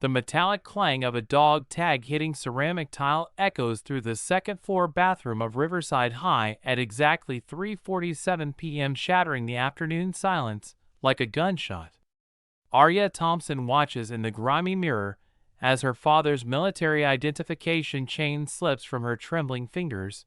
The metallic clang of a dog tag hitting ceramic tile echoes through the second-floor bathroom of Riverside High at exactly 3:47 p.m., shattering the afternoon silence like a gunshot. Arya Thompson watches in the grimy mirror as her father's military identification chain slips from her trembling fingers,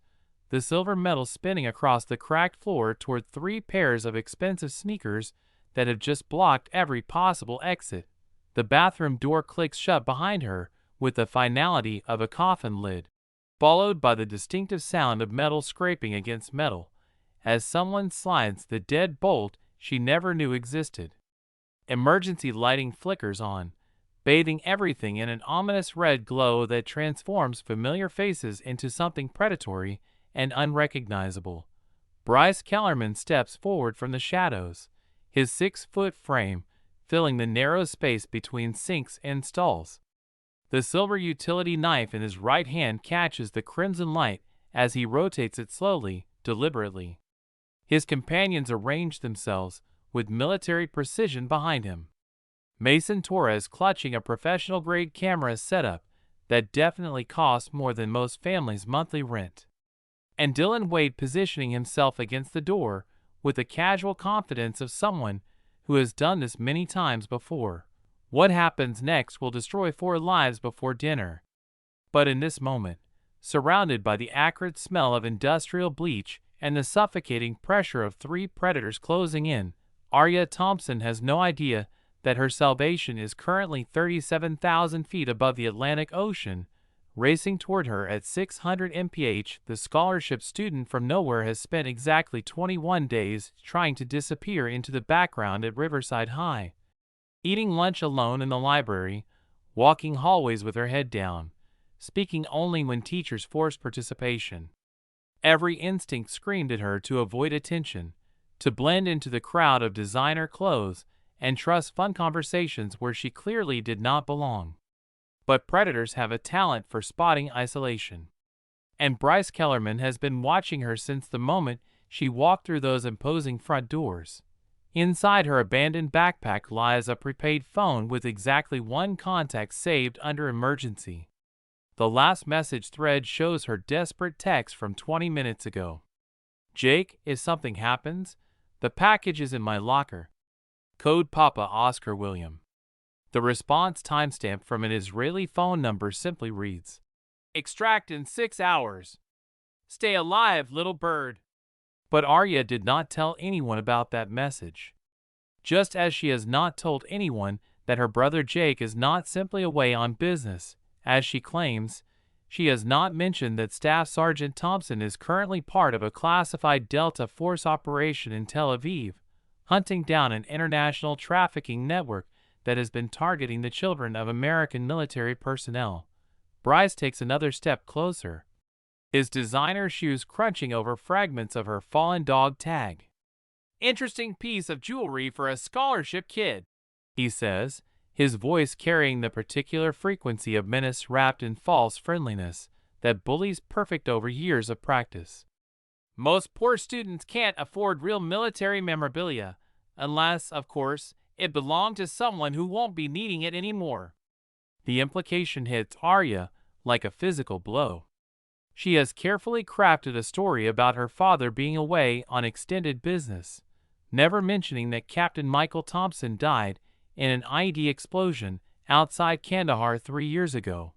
the silver metal spinning across the cracked floor toward 3 pairs of expensive sneakers that have just blocked every possible exit. The bathroom door clicks shut behind her with the finality of a coffin lid, followed by the distinctive sound of metal scraping against metal as someone slides the dead bolt she never knew existed. Emergency lighting flickers on, bathing everything in an ominous red glow that transforms familiar faces into something predatory and unrecognizable. Bryce Kellerman steps forward from the shadows, his 6-foot frame filling the narrow space between sinks and stalls. The silver utility knife in his right hand catches the crimson light as he rotates it slowly, deliberately. His companions arrange themselves with military precision behind him. Mason Torres clutching a professional-grade camera setup that definitely costs more than most families' monthly rent. And Dylan Wade positioning himself against the door with the casual confidence of someone who has done this many times before. What happens next will destroy 4 lives before dinner. But in this moment, surrounded by the acrid smell of industrial bleach and the suffocating pressure of 3 predators closing in, Arya Thompson has no idea that her salvation is currently 37,000 feet above the Atlantic Ocean, racing toward her at 600 mph. The scholarship student from nowhere has spent exactly 21 days trying to disappear into the background at Riverside High, eating lunch alone in the library, walking hallways with her head down, speaking only when teachers forced participation. Every instinct screamed at her to avoid attention, to blend into the crowd of designer clothes and trust fun conversations where she clearly did not belong. But predators have a talent for spotting isolation. And Bryce Kellerman has been watching her since the moment she walked through those imposing front doors. Inside her abandoned backpack lies a prepaid phone with exactly 1 contact saved under emergency. The last message thread shows her desperate text from 20 minutes ago. Jake, if something happens, the package is in my locker. Code Papa Oscar William. The response timestamp from an Israeli phone number simply reads, "Extract in 6 hours. Stay alive, little bird." But Arya did not tell anyone about that message. Just as she has not told anyone that her brother Jake is not simply away on business, as she claims, she has not mentioned that Staff Sergeant Thompson is currently part of a classified Delta Force operation in Tel Aviv, hunting down an international trafficking network that has been targeting the children of American military personnel. Bryce takes another step closer, his designer shoes crunching over fragments of her fallen dog tag. "Interesting piece of jewelry for a scholarship kid," he says, his voice carrying the particular frequency of menace wrapped in false friendliness that bullies perfect over years of practice. "Most poor students can't afford real military memorabilia, unless, of course, it belonged to someone who won't be needing it anymore." The implication hits Arya like a physical blow. She has carefully crafted a story about her father being away on extended business, never mentioning that Captain Michael Thompson died in an IED explosion outside Kandahar 3 years ago,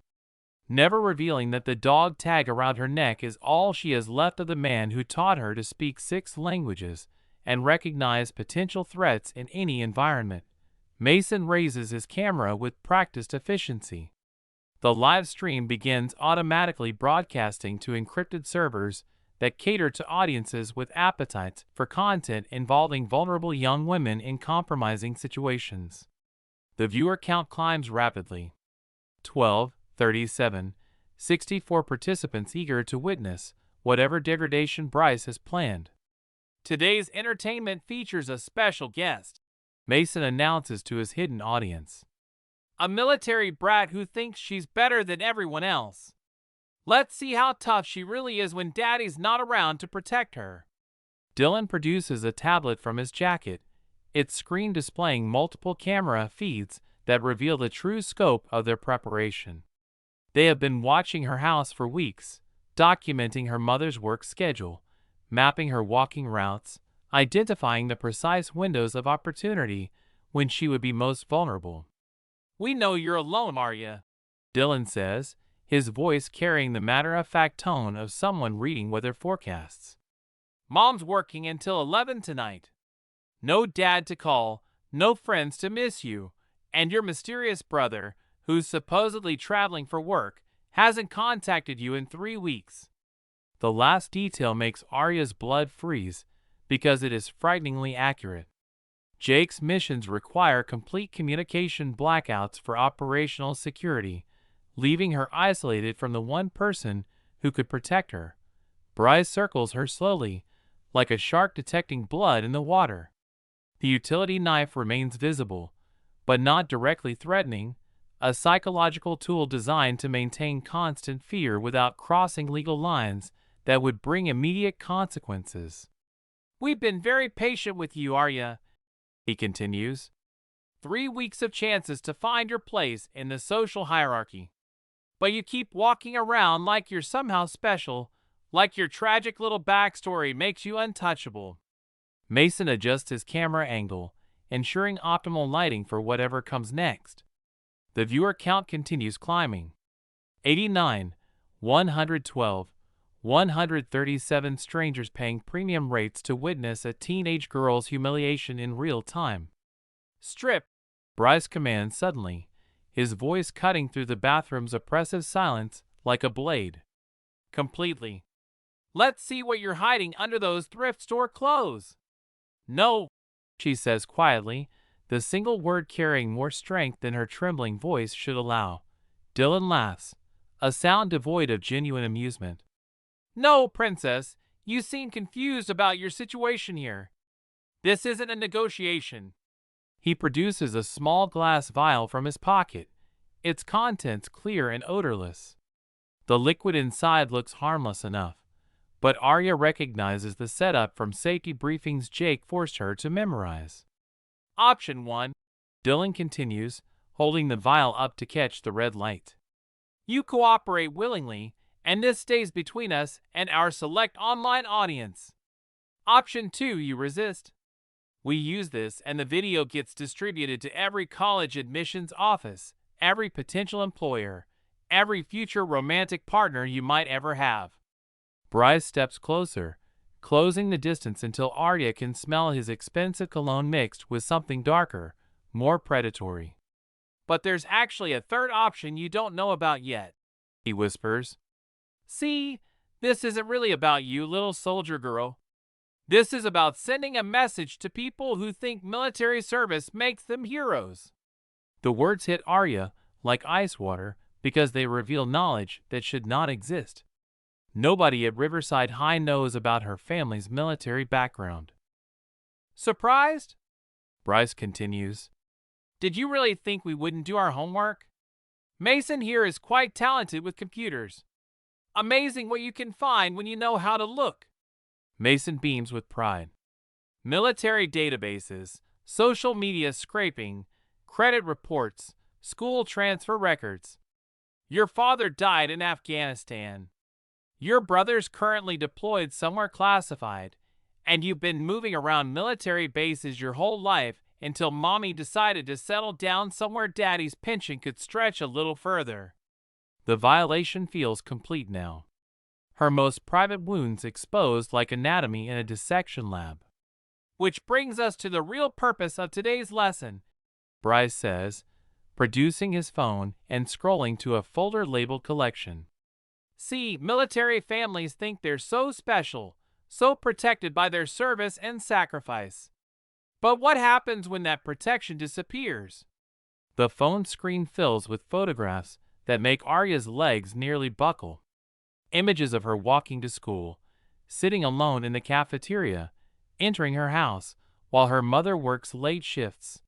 never revealing that the dog tag around her neck is all she has left of the man who taught her to speak 6 languages and recognize potential threats in any environment. Mason raises his camera with practiced efficiency. The live stream begins automatically broadcasting to encrypted servers that cater to audiences with appetites for content involving vulnerable young women in compromising situations. The viewer count climbs rapidly. 12, 37, 64 participants eager to witness whatever degradation Bryce has planned. "Today's entertainment features a special guest," Mason announces to his hidden audience. "A military brat who thinks she's better than everyone else. Let's see how tough she really is when Daddy's not around to protect her." Dylan produces a tablet from his jacket, its screen displaying multiple camera feeds that reveal the true scope of their preparation. They have been watching her house for weeks, documenting her mother's work schedule, mapping her walking routes, identifying the precise windows of opportunity when she would be most vulnerable. "We know you're alone, Arya," Dylan says, his voice carrying the matter-of-fact tone of someone reading weather forecasts. "Mom's working until 11 tonight. No dad to call, no friends to miss you, and your mysterious brother, who's supposedly traveling for work, hasn't contacted you in 3 weeks." The last detail makes Arya's blood freeze because it is frighteningly accurate. Jake's missions require complete communication blackouts for operational security, leaving her isolated from the one person who could protect her. Bryce circles her slowly, like a shark detecting blood in the water. The utility knife remains visible, but not directly threatening, a psychological tool designed to maintain constant fear without crossing legal lines that would bring immediate consequences. "We've been very patient with you, Arya," he continues. 3 weeks of chances to find your place in the social hierarchy. But you keep walking around like you're somehow special, like your tragic little backstory makes you untouchable. Mason adjusts his camera angle, ensuring optimal lighting for whatever comes next. The viewer count continues climbing. 89, 112, 137 strangers paying premium rates to witness a teenage girl's humiliation in real time. "Strip," Bryce commands suddenly, his voice cutting through the bathroom's oppressive silence like a blade. "Completely. Let's see what you're hiding under those thrift store clothes." "No," she says quietly, the single word carrying more strength than her trembling voice should allow. Dylan laughs, a sound devoid of genuine amusement. "No, Princess, you seem confused about your situation here. This isn't a negotiation." He produces a small glass vial from his pocket, its contents clear and odorless. The liquid inside looks harmless enough, but Arya recognizes the setup from safety briefings Jake forced her to memorize. "Option 1, Dylan continues, holding the vial up to catch the red light. "You cooperate willingly, and this stays between us and our select online audience. Option 2, you resist. We use this and the video gets distributed to every college admissions office, every potential employer, every future romantic partner you might ever have." Bryce steps closer, closing the distance until Arya can smell his expensive cologne mixed with something darker, more predatory. "But there's actually a third option you don't know about yet," he whispers. "See, this isn't really about you, little soldier girl. This is about sending a message to people who think military service makes them heroes." The words hit Arya like ice water because they reveal knowledge that should not exist. Nobody at Riverside High knows about her family's military background. "Surprised?" Bryce continues. "Did you really think we wouldn't do our homework? Mason here is quite talented with computers. Amazing what you can find when you know how to look." Mason beams with pride. "Military databases, social media scraping, credit reports, school transfer records. Your father died in Afghanistan. Your brother's currently deployed somewhere classified, and you've been moving around military bases your whole life until mommy decided to settle down somewhere daddy's pension could stretch a little further." The violation feels complete now. Her most private wounds exposed like anatomy in a dissection lab. "Which brings us to the real purpose of today's lesson," Bryce says, producing his phone and scrolling to a folder labeled collection. "See, military families think they're so special, so protected by their service and sacrifice. But what happens when that protection disappears?" The phone screen fills with photographs that make Arya's legs nearly buckle. Images of her walking to school, sitting alone in the cafeteria, entering her house, while her mother works late shifts.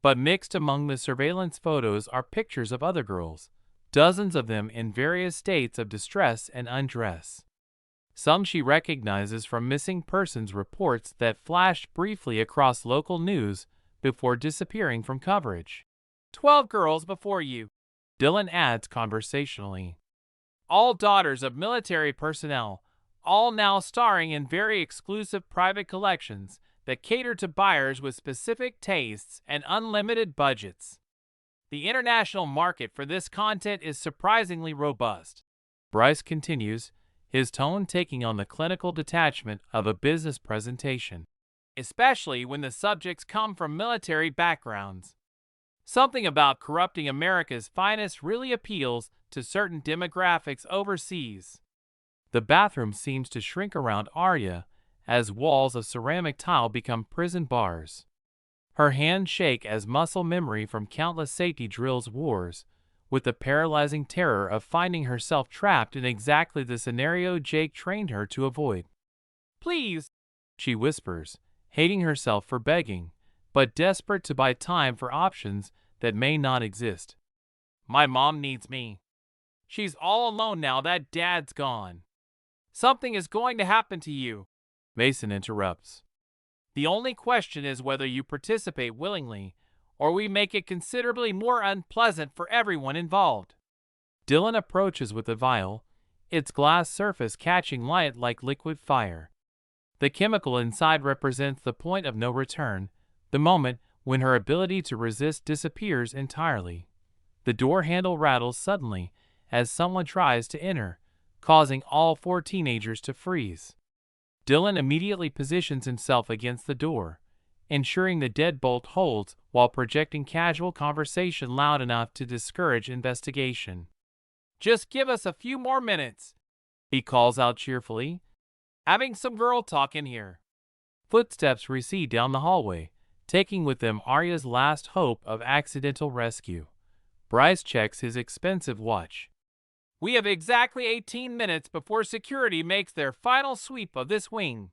But mixed among the surveillance photos are pictures of other girls, dozens of them in various states of distress and undress. Some she recognizes from missing persons reports that flashed briefly across local news before disappearing from coverage. 12 girls before you, Dylan adds conversationally. All daughters of military personnel, all now starring in very exclusive private collections that cater to buyers with specific tastes and unlimited budgets. The international market for this content is surprisingly robust. Bryce continues, his tone taking on the clinical detachment of a business presentation, especially when the subjects come from military backgrounds. Something about corrupting America's finest really appeals to certain demographics overseas. The bathroom seems to shrink around Arya as walls of ceramic tile become prison bars. Her hands shake as muscle memory from countless safety drills wars, with the paralyzing terror of finding herself trapped in exactly the scenario Jake trained her to avoid. "Please," she whispers, hating herself for begging, but desperate to buy time for options that may not exist. "My mom needs me. She's all alone now that Dad's gone." "Something is going to happen to you," Mason interrupts. "The only question is whether you participate willingly, or we make it considerably more unpleasant for everyone involved." Dylan approaches with the vial, its glass surface catching light like liquid fire. The chemical inside represents the point of no return, the moment when her ability to resist disappears entirely. The door handle rattles suddenly as someone tries to enter, causing all 4 teenagers to freeze. Dylan immediately positions himself against the door, ensuring the deadbolt holds while projecting casual conversation loud enough to discourage investigation. "Just give us a few more minutes," he calls out cheerfully. "Having some girl talk in here." Footsteps recede down the hallway, taking with them Arya's last hope of accidental rescue. Bryce checks his expensive watch. "We have exactly 18 minutes before security makes their final sweep of this wing,"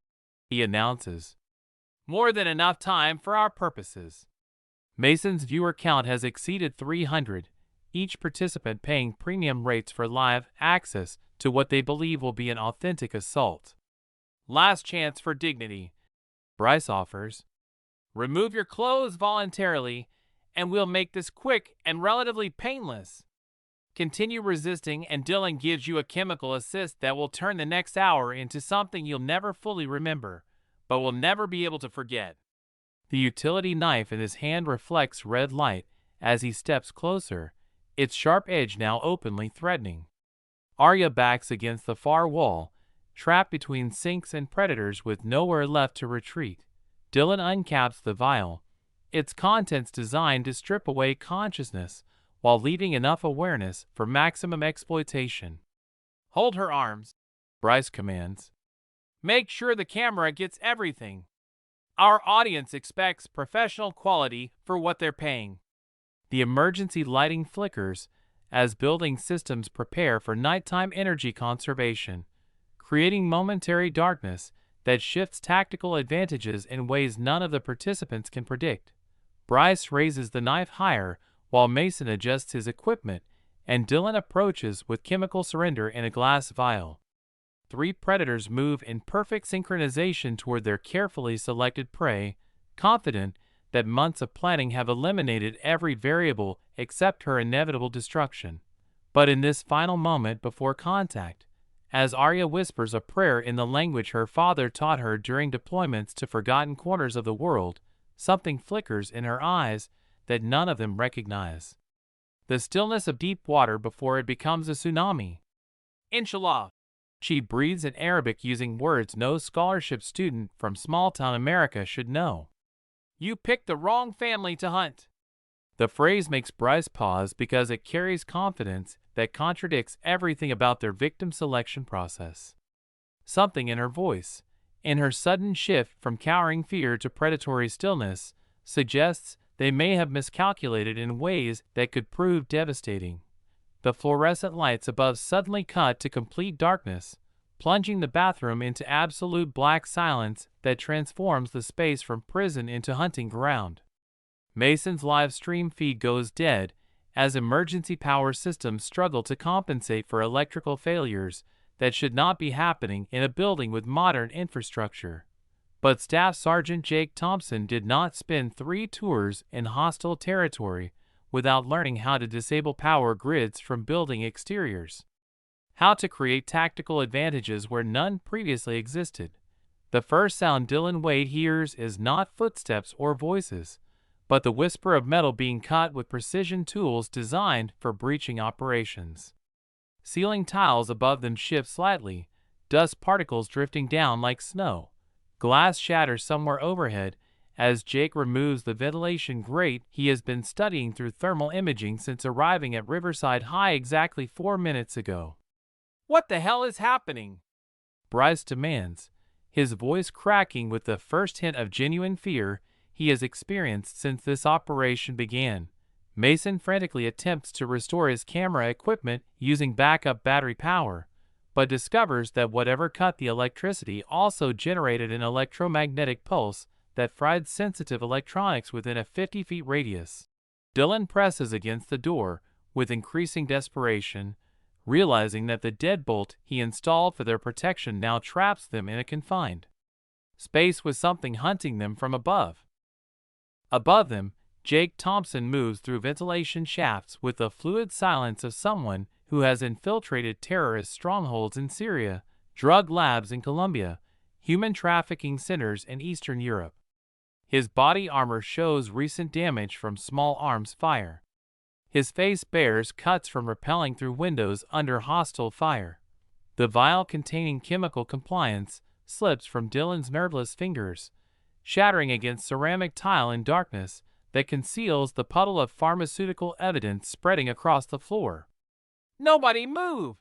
he announces. "More than enough time for our purposes." Mason's viewer count has exceeded 300, each participant paying premium rates for live access to what they believe will be an authentic assault. "Last chance for dignity," Bryce offers. "Remove your clothes voluntarily, and we'll make this quick and relatively painless. Continue resisting and Dylan gives you a chemical assist that will turn the next hour into something you'll never fully remember, but will never be able to forget." The utility knife in his hand reflects red light as he steps closer, its sharp edge now openly threatening. Arya backs against the far wall, trapped between sinks and predators with nowhere left to retreat. Dylan uncaps the vial, its contents designed to strip away consciousness while leaving enough awareness for maximum exploitation. "Hold her arms," Bryce commands. "Make sure the camera gets everything. Our audience expects professional quality for what they're paying." The emergency lighting flickers as building systems prepare for nighttime energy conservation, creating momentary darkness that shifts tactical advantages in ways none of the participants can predict. Bryce raises the knife higher while Mason adjusts his equipment, and Dylan approaches with chemical surrender in a glass vial. 3 predators move in perfect synchronization toward their carefully selected prey, confident that months of planning have eliminated every variable except her inevitable destruction. But in this final moment before contact, as Arya whispers a prayer in the language her father taught her during deployments to forgotten corners of the world, something flickers in her eyes that none of them recognize. The stillness of deep water before it becomes a tsunami. "Inshallah," she breathes in Arabic using words no scholarship student from small-town America should know. "You picked the wrong family to hunt." The phrase makes Bryce pause because it carries confidence that contradicts everything about their victim selection process. Something in her voice, in her sudden shift from cowering fear to predatory stillness, suggests they may have miscalculated in ways that could prove devastating. The fluorescent lights above suddenly cut to complete darkness, plunging the bathroom into absolute black silence that transforms the space from prison into hunting ground. Mason's live stream feed goes dead as emergency power systems struggle to compensate for electrical failures that should not be happening in a building with modern infrastructure. But Staff Sergeant Jake Thompson did not spend 3 tours in hostile territory without learning how to disable power grids from building exteriors. How to create tactical advantages where none previously existed. The first sound Dylan Wade hears is not footsteps or voices, but the whisper of metal being cut with precision tools designed for breaching operations. Ceiling tiles above them shift slightly, dust particles drifting down like snow. Glass shatters somewhere overhead as Jake removes the ventilation grate he has been studying through thermal imaging since arriving at Riverside High exactly 4 minutes ago. "What the hell is happening?" Bryce demands, his voice cracking with the first hint of genuine fear he has experienced since this operation began. Mason frantically attempts to restore his camera equipment using backup battery power, but discovers that whatever cut the electricity also generated an electromagnetic pulse that fried sensitive electronics within a 50-foot radius. Dylan presses against the door with increasing desperation, realizing that the deadbolt he installed for their protection now traps them in a confined space with something hunting them from above. Above them, Jake Thompson moves through ventilation shafts with the fluid silence of someone who has infiltrated terrorist strongholds in Syria, drug labs in Colombia, human trafficking centers in Eastern Europe. His body armor shows recent damage from small arms fire. His face bears cuts from rappelling through windows under hostile fire. The vial containing chemical compliance slips from Dylan's nerveless fingers, shattering against ceramic tile in darkness that conceals the puddle of pharmaceutical evidence spreading across the floor. "Nobody move!"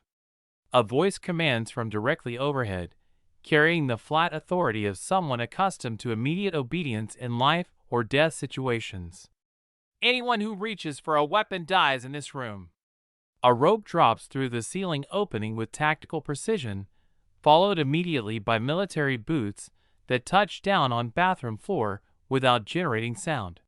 A voice commands from directly overhead, carrying the flat authority of someone accustomed to immediate obedience in life or death situations. "Anyone who reaches for a weapon dies in this room." A rope drops through the ceiling opening with tactical precision, followed immediately by military boots that touch down on bathroom floor without generating sound.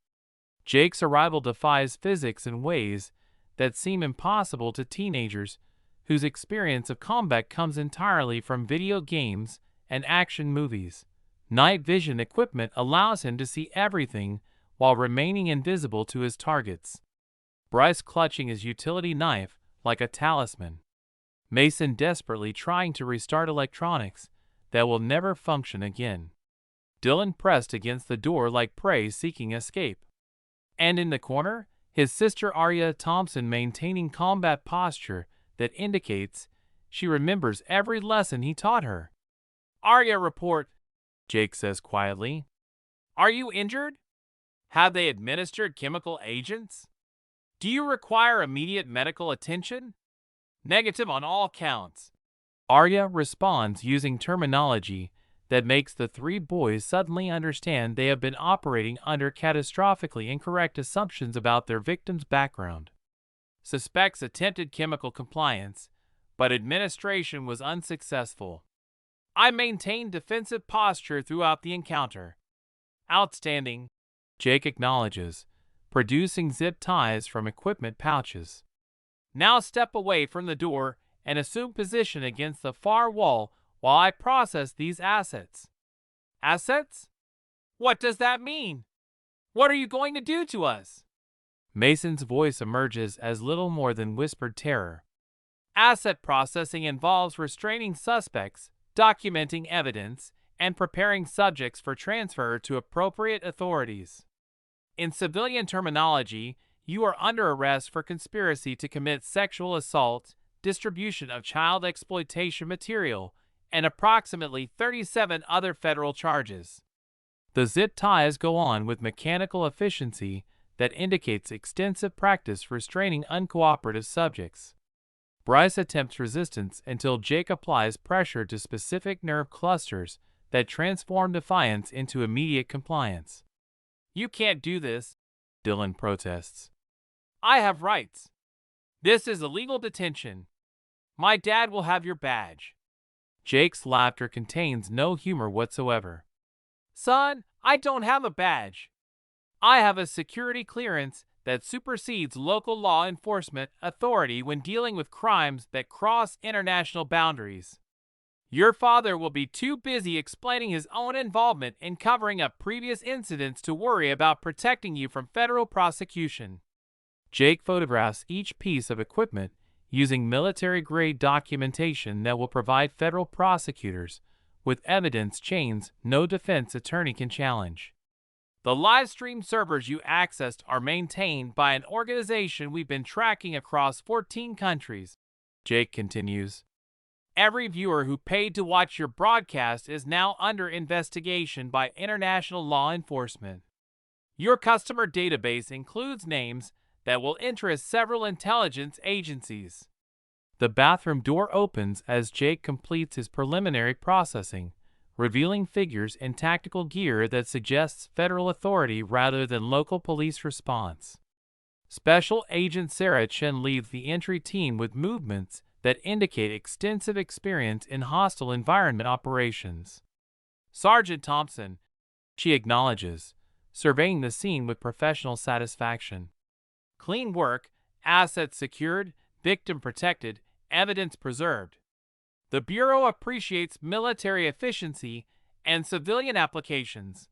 Jake's arrival defies physics in ways that seem impossible to teenagers whose experience of combat comes entirely from video games and action movies. Night vision equipment allows him to see everything while remaining invisible to his targets. Bryce clutching his utility knife like a talisman. Mason desperately trying to restart electronics that will never function again. Dylan pressed against the door like prey seeking escape. And in the corner, his sister Arya Thompson maintaining combat posture that indicates she remembers every lesson he taught her. "Arya, report," Jake says quietly. "Are you injured? Have they administered chemical agents? Do you require immediate medical attention?" "Negative on all counts." Arya responds using terminology that makes the three boys suddenly understand they have been operating under catastrophically incorrect assumptions about their victim's background. "Suspects attempted chemical compliance, but administration was unsuccessful. I maintained defensive posture throughout the encounter." "Outstanding," Jake acknowledges, producing zip ties from equipment pouches. "Now step away from the door and assume position against the far wall while I process these assets." "Assets? What does that mean? What are you going to do to us?" Mason's voice emerges as little more than whispered terror. "Asset processing involves restraining suspects, documenting evidence, and preparing subjects for transfer to appropriate authorities. In civilian terminology, you are under arrest for conspiracy to commit sexual assault, distribution of child exploitation material, and approximately 37 other federal charges." The zip ties go on with mechanical efficiency that indicates extensive practice restraining uncooperative subjects. Bryce attempts resistance until Jake applies pressure to specific nerve clusters that transform defiance into immediate compliance. "You can't do this," Dylan protests. "I have rights. This is illegal detention. My dad will have your badge." Jake's laughter contains no humor whatsoever. "Son, I don't have a badge. I have a security clearance that supersedes local law enforcement authority when dealing with crimes that cross international boundaries. Your father will be too busy explaining his own involvement in covering up previous incidents to worry about protecting you from federal prosecution." Jake photographs each piece of equipment using military-grade documentation that will provide federal prosecutors with evidence chains no defense attorney can challenge. The live stream servers you accessed are maintained by an organization we've been tracking across 14 countries, Jake continues. Every viewer who paid to watch your broadcast is now under investigation by international law enforcement. Your customer database includes names that will interest several intelligence agencies. The bathroom door opens as Jake completes his preliminary processing, revealing figures and tactical gear that suggests federal authority rather than local police response. Special Agent Sarah Chen leads the entry team with movements that indicate extensive experience in hostile environment operations. Sergeant Thompson, she acknowledges, surveying the scene with professional satisfaction. Clean work, assets secured, victim protected, evidence preserved. The Bureau appreciates military efficiency and civilian applications.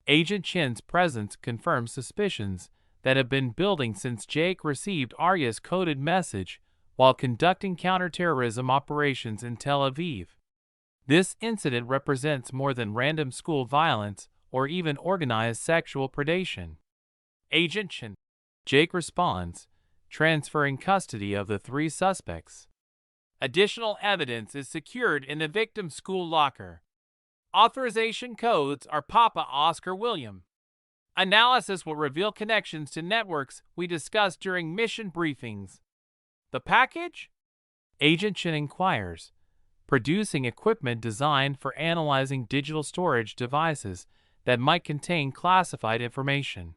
Agent Chen's presence confirms suspicions that have been building since Jake received Arya's coded message while conducting counterterrorism operations in Tel Aviv. This incident represents more than random school violence or even organized sexual predation. Agent Chen, Jake responds, transferring custody of the 3 suspects. Additional evidence is secured in the victim's school locker. Authorization codes are Papa Oscar William. Analysis will reveal connections to networks we discussed during mission briefings. The package? Agent Chen inquires, producing equipment designed for analyzing digital storage devices that might contain classified information.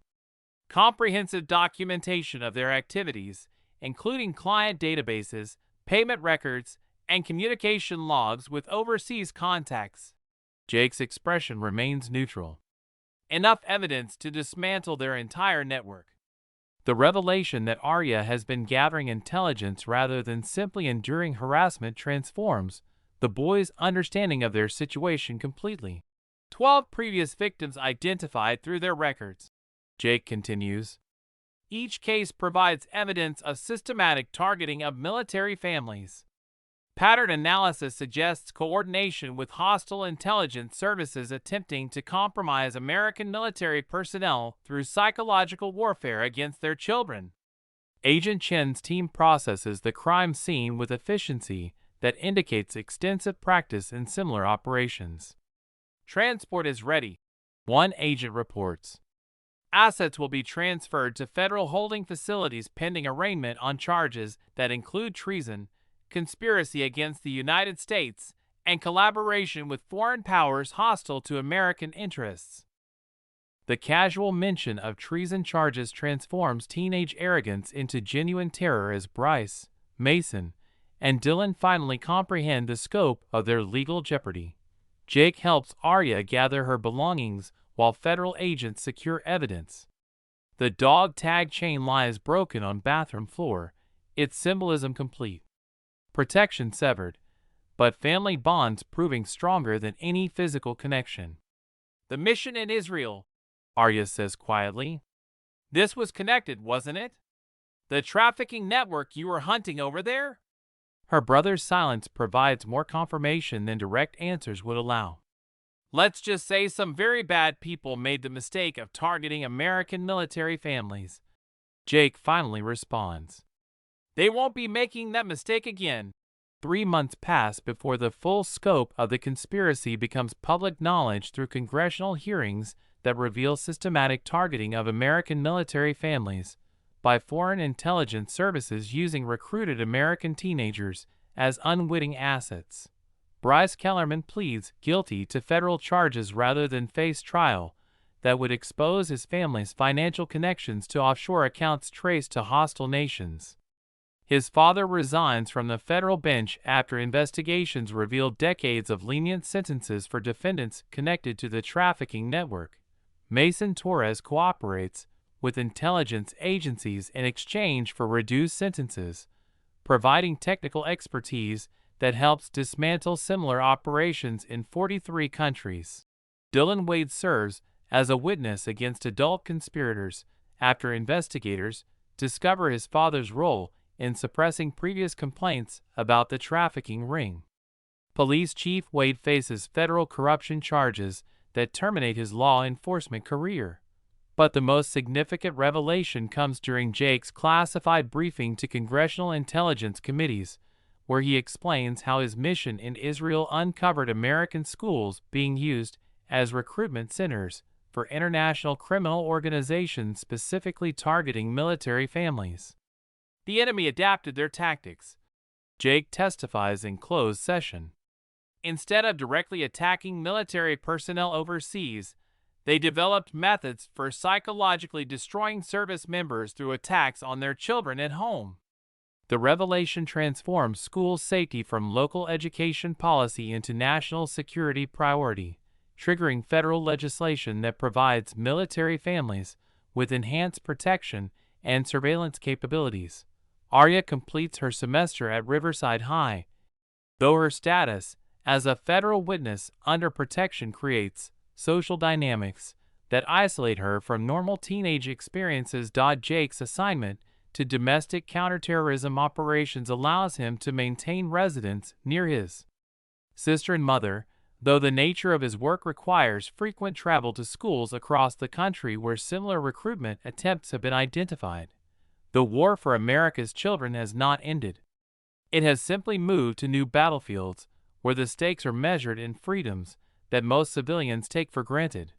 Comprehensive documentation of their activities, including client databases, payment records, and communication logs with overseas contacts. Jake's expression remains neutral. Enough evidence to dismantle their entire network. The revelation that Arya has been gathering intelligence rather than simply enduring harassment transforms the boys' understanding of their situation completely. 12 previous victims identified through their records. Jake continues. Each case provides evidence of systematic targeting of military families. Pattern analysis suggests coordination with hostile intelligence services attempting to compromise American military personnel through psychological warfare against their children. Agent Chen's team processes the crime scene with efficiency that indicates extensive practice in similar operations. Transport is ready, one agent reports. Assets will be transferred to federal holding facilities pending arraignment on charges that include treason, conspiracy against the United States, and collaboration with foreign powers hostile to American interests. The casual mention of treason charges transforms teenage arrogance into genuine terror as Bryce, Mason, and Dylan finally comprehend the scope of their legal jeopardy. Jake helps Arya gather her belongings while federal agents secure evidence. The dog tag chain lies broken on bathroom floor, its symbolism complete. Protection severed, but family bonds proving stronger than any physical connection. The mission in Israel, Arya says quietly. This was connected, wasn't it? The trafficking network you were hunting over there? Her brother's silence provides more confirmation than direct answers would allow. Let's just say some very bad people made the mistake of targeting American military families. Jake finally responds. They won't be making that mistake again. 3 months pass before the full scope of the conspiracy becomes public knowledge through congressional hearings that reveal systematic targeting of American military families by foreign intelligence services using recruited American teenagers as unwitting assets. Bryce Kellerman pleads guilty to federal charges rather than face trial that would expose his family's financial connections to offshore accounts traced to hostile nations. His father resigns from the federal bench after investigations reveal decades of lenient sentences for defendants connected to the trafficking network. Mason Torres cooperates with intelligence agencies in exchange for reduced sentences, providing technical expertise that helps dismantle similar operations in 43 countries. Dylan Wade serves as a witness against adult conspirators after investigators discover his father's role in suppressing previous complaints about the trafficking ring. Police Chief Wade faces federal corruption charges that terminate his law enforcement career. But the most significant revelation comes during Jake's classified briefing to congressional intelligence committees, where he explains how his mission in Israel uncovered American schools being used as recruitment centers for international criminal organizations specifically targeting military families. The enemy adapted their tactics, Jake testifies in closed session. Instead of directly attacking military personnel overseas, they developed methods for psychologically destroying service members through attacks on their children at home. The revelation transformed school safety from local education policy into national security priority, triggering federal legislation that provides military families with enhanced protection and surveillance capabilities. Arya completes her semester at Riverside High, though her status as a federal witness under protection creates social dynamics that isolate her from normal teenage experiences. Jake's assignment to domestic counterterrorism operations allows him to maintain residence near his sister and mother, though the nature of his work requires frequent travel to schools across the country where similar recruitment attempts have been identified. The war for America's children has not ended. It has simply moved to new battlefields where the stakes are measured in freedoms that most civilians take for granted.